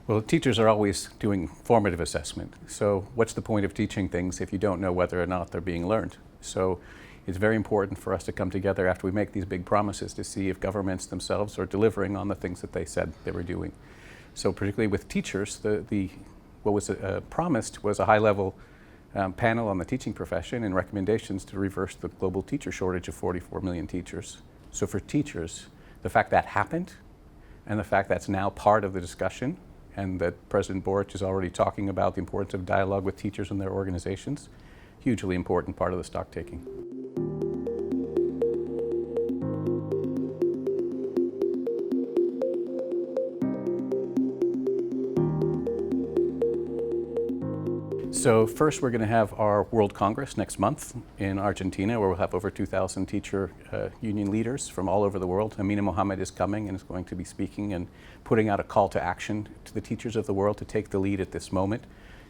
Well, teachers are always doing formative assessment. So what's the point of teaching things if you don't know whether or not they're being learned? So it's very important for us to come together after we make these big promises to see if governments themselves are delivering on the things that they said they were doing. So particularly with teachers, what was promised was a high-level panel on the teaching profession and recommendations to reverse the global teacher shortage of 44 million teachers. So for teachers, the fact that happened and the fact that's now part of the discussion and that President Boric is already talking about the importance of dialogue with teachers and their organizations, hugely important part of the stock taking. So first we're going to have our World Congress next month in Argentina, where we'll have over 2,000 teacher union leaders from all over the world. Amina Mohammed is coming and is going to be speaking and putting out a call to action to the teachers of the world to take the lead at this moment,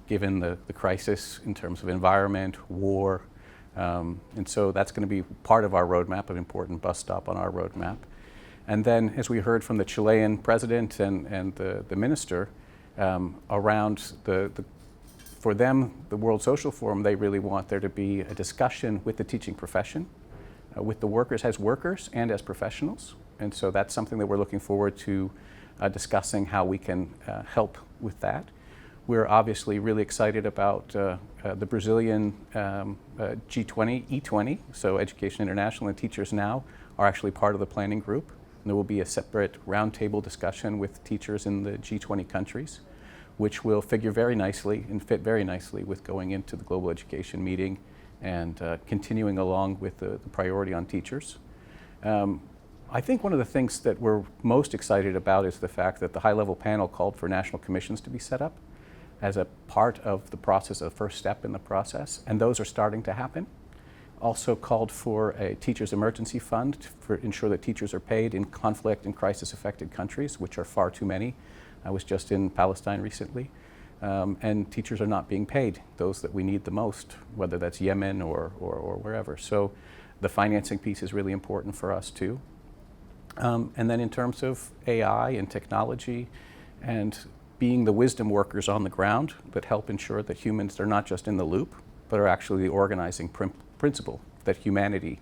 given the crisis in terms of environment, war. And so that's going to be part of our roadmap, an important bus stop on our roadmap. And then, as we heard from the Chilean president and the minister, around for them, the World Social Forum, they really want there to be a discussion with the teaching profession, with the workers as workers and as professionals. And so that's something that we're looking forward to discussing how we can help with that. We're obviously really excited about the Brazilian G20, E20, so Education International and Teachers Now are actually part of the planning group. And there will be a separate roundtable discussion with teachers in the G20 countries, which will figure very nicely and fit very nicely with going into the global education meeting and continuing along with the priority on teachers. I think one of the things that we're most excited about is the fact that the high-level panel called for national commissions to be set up as a part of the process, a first step in the process, and those are starting to happen. Also called for a teachers emergency fund to ensure that teachers are paid in conflict and crisis-affected countries, which are far too many. I was just in Palestine recently, and teachers are not being paid, those that we need the most, whether that's Yemen or wherever. So the financing piece is really important for us too. And then in terms of AI and technology and being the wisdom workers on the ground that help ensure that humans are not just in the loop, but are actually the organizing principle, that humanity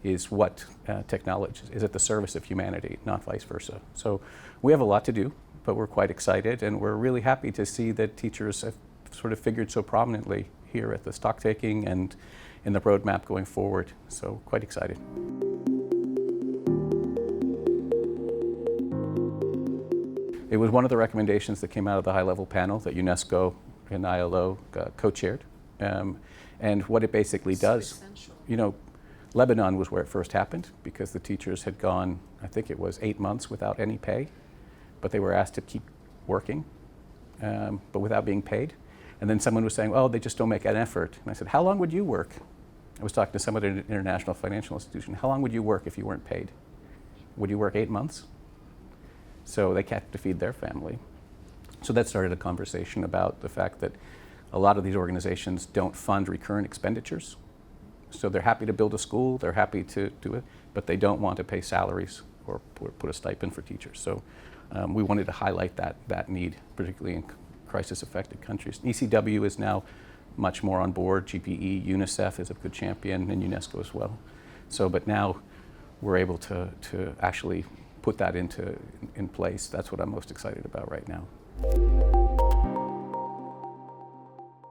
is what technology is at the service of humanity, not vice versa. So we have a lot to do, but we're quite excited, and we're really happy to see that teachers have sort of figured so prominently here at the stock taking and in the roadmap going forward. So quite excited. It was one of the recommendations that came out of the high-level panel that UNESCO and ILO co-chaired. And what it basically does, you know, Lebanon was where it first happened because the teachers had gone, I think it was 8 months without any pay, but they were asked to keep working, but without being paid. And then someone was saying, oh, they just don't make an effort. And I said, how long would you work? I was talking to some other international financial institution. How long would you work if you weren't paid? Would you work 8 months? So they had to feed their family. So that started a conversation about the fact that a lot of these organizations don't fund recurrent expenditures. So they're happy to build a school, they're happy to do it, but they don't want to pay salaries or put a stipend for teachers. So we wanted to highlight that need, particularly in crisis-affected countries. ECW is now much more on board. GPE, UNICEF is a good champion, and UNESCO as well. So, but now we're able to actually put that in place. That's what I'm most excited about right now.